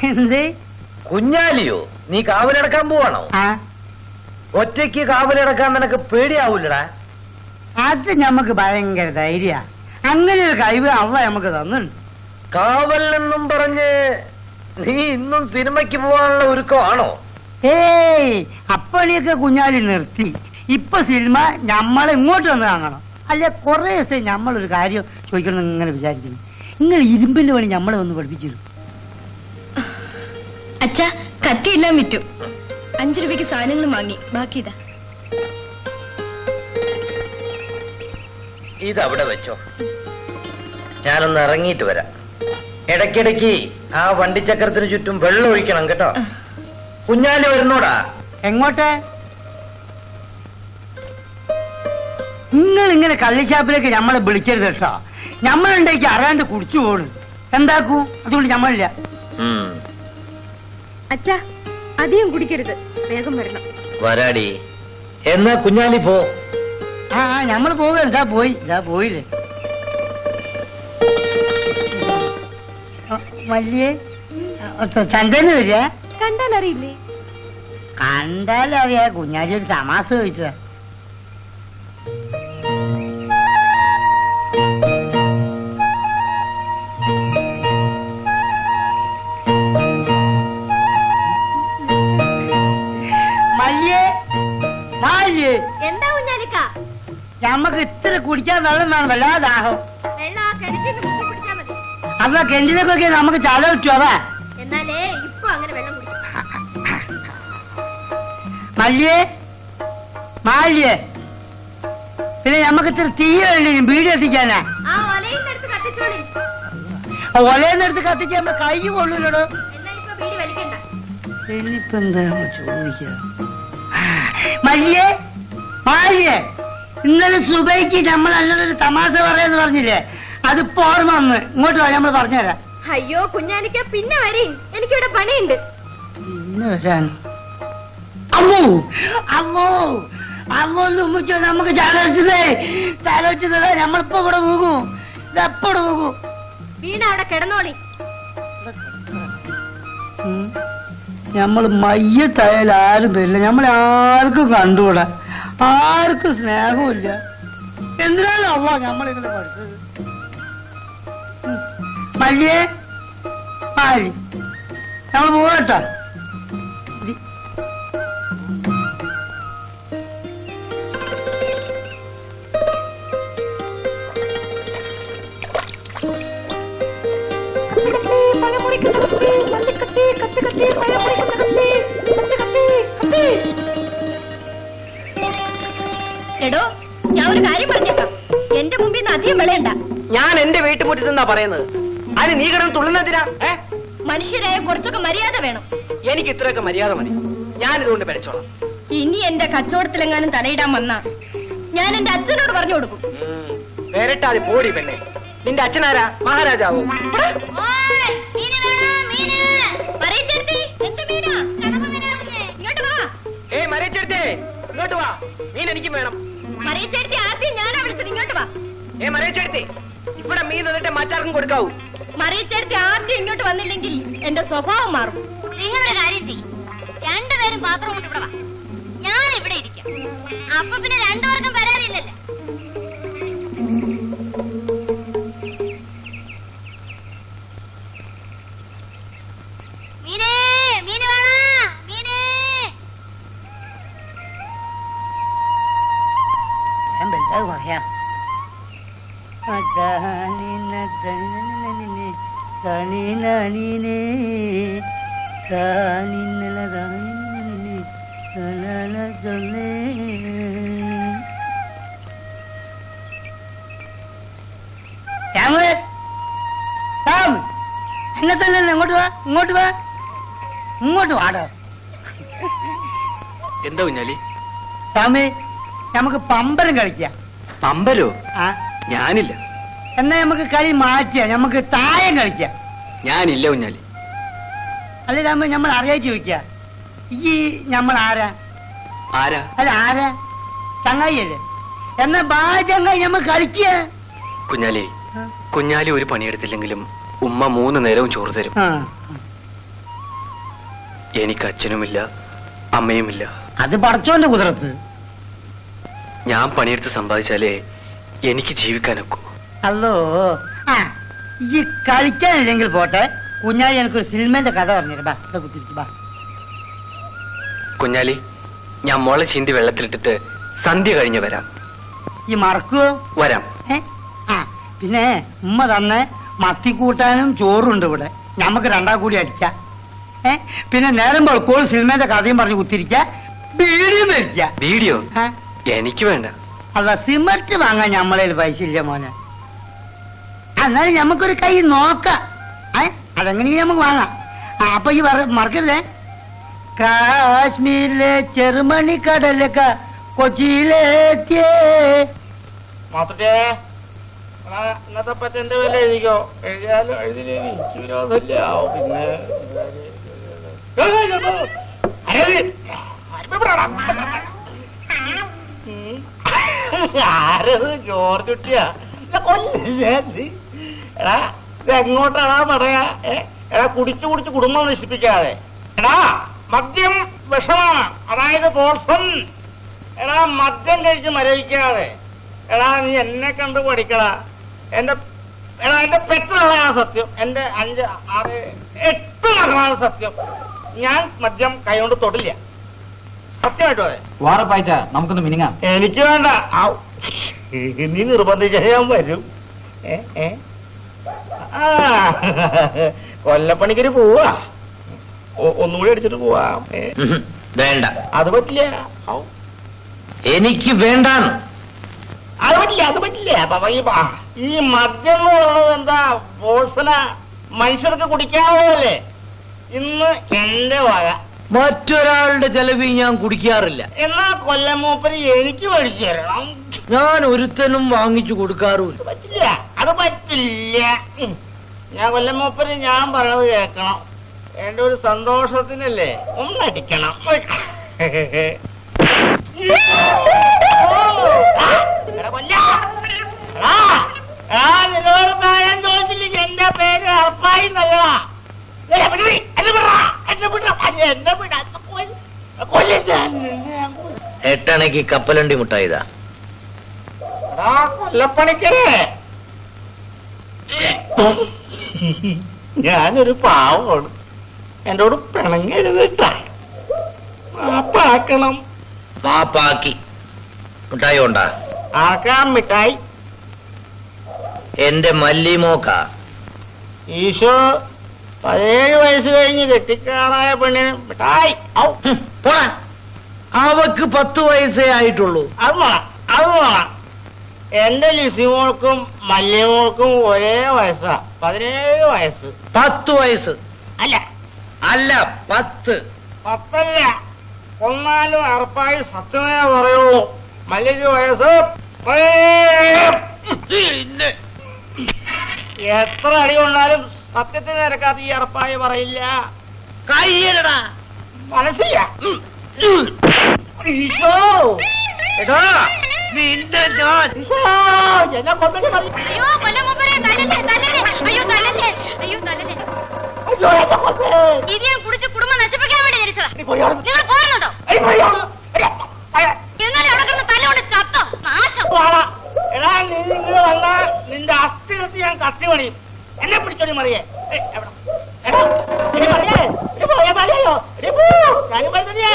എന്തേ കുഞ്ഞാലിയോ? നീ കാവലടക്കാൻ പോവാണോ? ഒറ്റയ്ക്ക് കാവലടക്കാൻ നിനക്ക് പേടിയാവൂലടാ? അത് ഞമ്മക്ക് ഭയങ്കര ധൈര്യ. അങ്ങനെ ഒരു കഴിവ് അവ നമുക്ക് തന്നിട്ടുണ്ട്. കാവൽ എന്നും പറഞ്ഞ് നീ ഇന്നും സിനിമയ്ക്ക് പോവാനുള്ള ഒരുക്കമാണോ? ഏയ്, അപ്പണിയൊക്കെ കുഞ്ഞാലി നിർത്തി. ഇപ്പൊ സിനിമ ഞമ്മളെ ഇങ്ങോട്ട് വന്ന് കാണണം. അല്ലെ കുറെ ദിവസം ഞമ്മളൊരു കാര്യം ചോദിക്കണം ഇങ്ങനെ വിചാരിക്കുന്നു. നിങ്ങൾ ഇരുമ്പിന്റെ പണി ഞമ്മളെ ഒന്ന് പഠിപ്പിച്ചിരുന്നു. അച്ഛാ, കത്തിയെല്ലാം വിറ്റു. 5 രൂപയ്ക്ക് സാധനങ്ങൾ വാങ്ങി. ബാക്കി ഇതാ. ഇതവിടെ വെച്ചോ, ഞാനൊന്ന് ഇറങ്ങിയിട്ട് വരാം. ഇടയ്ക്കിടയ്ക്ക് ആ വണ്ടിച്ചക്രത്തിന് ചുറ്റും വെള്ളം ഒഴിക്കണം കേട്ടോ. കുഞ്ഞാലി വരുന്നോടാ? എങ്ങോട്ടെ? നിങ്ങൾ ഇങ്ങനെ കള്ളിച്ചാപ്പിലേക്ക് നമ്മളെ വിളിക്കരുത് കേട്ടോ. നമ്മളുണ്ടേക്ക് അറിയാണ്ട് കുടിച്ചു പോണു. എന്താക്കൂ? അതുകൊണ്ട് നമ്മളില്ല. അച്ഛാ, അധികം കുടിക്കരുത്. വേഗം വരണം. വരാടി. എന്നാ കുഞ്ഞാലി പോ. ആ, നമ്മള് പോവുക. ഇതാ പോയില്ലേ. വലിയ ചന്തന്ന് വരിക. കണ്ടാലറിയില്ലേ? കണ്ടാലറിയാ. കുഞ്ഞാലി ഒരു തമാശ ചോദിച്ചതാ. എന്താ കുഞ്ഞാലിക്ക? ഞമ്മക്ക് ഇത്ര കുടിക്കാൻ വെള്ളം വേണം. വല്ലാതെ ദാഹം. അതാ കെന്റിനൊക്കെ നമുക്ക് ചാല കിട്ടുമോ? അതാ എന്നാലേ ഇപ്പൊ അങ്ങനെ വെള്ളം മാലിയേ. പിന്നെ ഞമ്മക്ക് ഇത്ര തീ വേണ്ടി വീട് എത്തിക്കാനാ. ഒലയെന്നെടുത്ത് കത്തിക്കാൻ നമ്മള് കൈ കൊള്ളൂലോ. ഇനിയിപ്പോ എന്താ ചോദിക്ക? മാലിയേ, ഇന്നലെ സുബൈക്ക് നമ്മൾ നല്ലൊരു തമാശ പറയാന്ന് പറഞ്ഞില്ലേ? അതിപ്പോ ഓർമ്മ വന്ന്. ഇങ്ങോട്ട് വാ, നമ്മൾ പറഞ്ഞുതരാം. അയ്യോ കുഞ്ഞാലിക്ക, പിന്നെ വരീ. എനിക്കിവിടെ പണിയുണ്ട്. പിന്നെ വരാൻ? അമ്മോ ഉമ്മിച്ചോ, നമുക്ക് ചാലോചിച്ചതേ. നമ്മളിപ്പോ ഇവിടെ പോകും. ഇതെപ്പോടെ പോകും? വീണ അവിടെ കിടന്നോളി. നമ്മള് മയ്യത്തായാലും ആരും വരില്ല. നമ്മളാർക്കും കണ്ടുകൂടാ. ആർക്കും സ്നേഹമില്ല. എന്തിനാണ് അവ നമ്മളിങ്ങനെ പഠിച്ചത്? മല്ലിയേ, നമ്മൾ പോകട്ടോ. എടോ, ഞാൻ ഒരു കാര്യം പറഞ്ഞേക്കാം. എന്റെ മുമ്പിൽ നിന്ന് അധികം വിളയണ്ട. ഞാൻ എന്റെ വീട്ടുമുറ്റത്തെന്നാ പറയുന്നത്. അതിന് നീ കിടന്ന് തുള്ളുന്നതിനാ? മനുഷ്യരായ കുറച്ചൊക്കെ മര്യാദ വേണം. എനിക്ക് ഇത്രയൊക്കെ മര്യാദ മതി. ഞാനിതുകൊണ്ട് പിഴച്ചോളാം. ഇനി എന്റെ കച്ചവടത്തിലെങ്ങാനും തലയിടാൻ വന്നാ ഞാൻ എന്റെ അച്ഛനോട് പറഞ്ഞു കൊടുക്കും. പേരട്ടാതി പോടി പെണ്ണെ. നിന്റെ അച്ഛനാരാ? മഹാരാജാവോ? ഏയ് മറിയച്ചേർത്തേ, ഇങ്ങോട്ട് വാ. മീൻ എനിക്കും വേണം. മറിയച്ചേർത്തി ആദ്യം ഞാനാ വിളിച്ചത്. ഇങ്ങോട്ട് വാ. മറിയച്ചേർത്തേ, ഇവിടെ മീൻ തന്നിട്ട് മറ്റാർക്കും കൊടുക്കാവൂ. മറിയച്ചേർത്തി ആദ്യം ഇങ്ങോട്ട് വന്നില്ലെങ്കിൽ എന്റെ സ്വഭാവം മാറും. നിങ്ങളുടെ കാര്യം ചെയ്യും. രണ്ടുപേരും പാത്രം കൊണ്ട് ഇവിടെ വാ. ഞാൻ ഇവിടെ ഇരിക്കാം. അപ്പൊ പിന്നെ രണ്ടുപേർക്കും വരാറില്ലല്ലോ. മീനേ, മീന് വേണോ? മീനേ. പറയാ എന്നെ തന്നെ. ഇങ്ങോട്ട് വാ, ഇങ്ങോട്ട് വാ, ഇങ്ങോട്ട് വാടോ. എന്താ കുഞ്ഞാലി? സ്വാമി, നമുക്ക് പമ്പരം കളിക്കാം. പമ്പരോ? ഞാനില്ല. എന്നാ നമുക്ക് കളി മാറ്റിയാ. നമുക്ക് തായം കളിക്കാം. ഞാനില്ല കുഞ്ഞാലി. അല്ലെ രാമ, നമ്മൾ അറിയാൻ ചോദിക്ക. ഈ നമ്മൾ ആരാ? ആരാ? അല്ല ആരാ? ചങ്ങായി അല്ലേ? എന്നാ ബാ ചങ്ങായി, നമ്മൾ കളിക്കുക. കുഞ്ഞാലി, കുഞ്ഞാലി ഒരു പണിയെടുത്തില്ലെങ്കിലും ഉമ്മ 3 നേരവും ചോറ് തരും. ആ. എനിക്ക് അച്ഛനുമില്ല അമ്മയുമില്ല. അത് പടച്ചോന്റെ കുതിരത്ത്. ഞാൻ പണിയെടുത്ത് സമ്പാദിച്ചാലേ എനിക്ക് ജീവിക്കാനൊക്കൂ. അല്ലോ ആ ഈ കളിക്കാനില്ലെങ്കിൽ പോട്ടെ, കുഞ്ഞാലി എനിക്കൊരു സിനിമന്റെ കഥ പറഞ്ഞിട്ട് ബാ ഇവിടെ കുത്തിരിക്കും ബാ. കുഞ്ഞാലി, ഞാൻ മോളെ ചീന്തി വെള്ളത്തിലിട്ടിട്ട് സന്ധ്യ കഴിഞ്ഞ് വരാം. ഈ മറക്കുവോ? വരാം. ആ പിന്നെ ഉമ്മ തന്നെ മത്തിക്കൂട്ടാനും ചോറുണ്ട് ഇവിടെ, ഞമ്മക്ക് 2 കൂടി അടിക്ക. പിന്നെ നേരം വെളുക്കോൾ സിനിമന്റെ കഥയും പറഞ്ഞ് കുത്തിരിക്ക, ബീഡിയും വലിക്ക. വീഡിയോ എനിക്ക് വേണ്ട. അല്ല സിമന്റ് വാങ്ങാൻ ഞമ്മളെ പൈസ ഇല്ല മോനെ. എന്നാലും ഞമ്മക്കൊരു കൈ നോക്കാം. അതെങ്ങനെയും നമുക്ക് വാങ്ങാം. അപ്പൊ ഈ മറക്കല്ലേ, കാശ്മീരിലെ ചെറുമണി കടലൊക്കെ കൊച്ചിയിലെത്തിയേ. ഇന്നത്തെ പറ്റന്റെ വില എഴുതിക്കോ. എഴുതിയാലും എഴുതിയില്ലേ എനിക്ക് വിരോധമില്ല. ആരത് ജോർജ് കുട്ടിയാ? എടാ ഇതെങ്ങോട്ടാടാ പറയാ? എടാ കുടിച്ചു കുടിച്ച് കുടുംബം നശിപ്പിക്കാതെ. എടാ മദ്യം വിഷമാണ്, അതായത് പോൾസൺ. എടാ മദ്യം കഴിച്ച് മരവിക്കാതെ. എടാ നീ എന്നെ കണ്ട് പഠിക്കടാ. എന്റെ പെറ്റതാണ് സത്യം. എന്റെ 5, 6, 8 മക്കളാണ് സത്യം. ഞാൻ മദ്യം കൈകൊണ്ട് തൊടില്ല, സത്യമായിട്ടും. അതെ വാറപ്പായിട്ട നമുക്കൊന്ന് മിനിങ്ങാം. എനിക്ക് വേണ്ട. നീ നിർബന്ധിച്ച ഞാൻ വരും. കൊല്ലപ്പണിക്കൊരു പോവാ, ഒന്നുകൂടി അടിച്ചിട്ട് പോവാ. വേണ്ട, അത് പറ്റില്ല. എനിക്ക് വേണ്ടാന്ന്. അത് പറ്റില്ല, അത് പറ്റില്ല. ഈ മദ്യം എന്ന് പറയുന്നത് എന്താ? പോൾസന മനുഷ്യർക്ക് കുടിക്കാവുന്നതല്ലേ? ഇന്ന് എന്റെ വക. മറ്റൊരാളുടെ ചെലവിൽ ഞാൻ കുടിക്കാറില്ല. എന്നാ കൊല്ലം മൂപ്പര് എനിക്ക് മേടിച്ചു തരണം. ഞാൻ ഒരുത്തനും വാങ്ങിച്ചു കൊടുക്കാറുമില്ല. പറ്റില്ല, അത് പറ്റില്ല. ഞാൻ കൊല്ലം മൂപ്പര് ഞാൻ പറയണത് കേൾക്കണം. എന്റെ ഒരു സന്തോഷത്തിനല്ലേ ഒന്നടിക്കണം. നിന്നോട് പറയാൻ ചോദിച്ചില്ല, എന്റെ പേര് അർപ്പായി നല്ലതാ. എട്ടണയ്ക്ക് കപ്പലണ്ടി മുട്ടായിതാ. കൊല്ലപ്പണിക്കരേ, ഞാനൊരു പാവമാണ്. എന്നോട് പിണങ്ങരുതിട്ടാ. മാപ്പാക്കണം. മാപ്പാക്കി. മുട്ടായി കൊണ്ടാ? ആക്കാം മിഠായി. എന്റെ മല്ലിമോക്ക. ഈശോ 17 വയസ്സ് കഴിഞ്ഞ് കെട്ടിക്കാറായ പെണ്ണിന് മിഠായി. പോടാ, അവക്ക് 10 വയസ്സേ ആയിട്ടുള്ളൂ. അത് വേണം, അത് വേണം. എന്റെ ലിസിമോൾക്കും മല്യമോൾക്കും ഒരേ വയസ്സാ, 17 വയസ്സ്. 10 വയസ്സ് അല്ല അല്ല 10. 10 കൊന്നാലും അറപ്പായി സത്യമേ പറയുള്ളൂ. മല്ലിക്ക് വയസ്സ് എത്ര അടി കൊണ്ടാലും സത്യത്തിന് നിരക്കാത്ത ഈ അറപ്പായി പറയില്ല. കയ്യലടാ. മനസ്സില്ല. നിന്റെ ഞാൻ എന്നെ കൊന്നിട്ട് മതി. അയ്യോ കൊല്ലം മൂപ്പരെ, തല്ലല്ലേ തല്ലല്ലേ, അയ്യോ തല്ലല്ലേ, അയ്യോ തല്ലല്ലേ. അയ്യോ, എന്നെ കൊന്ന്. ഇത് ഞാൻ കുടിച്ച് കുടുംബം നശിപ്പിക്കാൻ വേണ്ടി ജനിച്ചതാ. നീ പോയി അവിടെ. നിങ്ങൾ പോകുന്നുണ്ടോ? എന്നാലും അവിടെ കിടന്ന് തല്ലുകൊണ്ട് ചത്തോ നാശം. എടാ നീ നിങ്ങൾ വന്നാ നിന്റെ അസ്ഥി കത്തി ഞാൻ കത്തി പണിയും. എന്നെ പിടിച്ചോടി മറിയേ. എടാ, ഇനി മറിയേ, ഇനി പോയാ മതിയല്ലോ. ഇനി പോ. ഞാനും വരുന്നേ.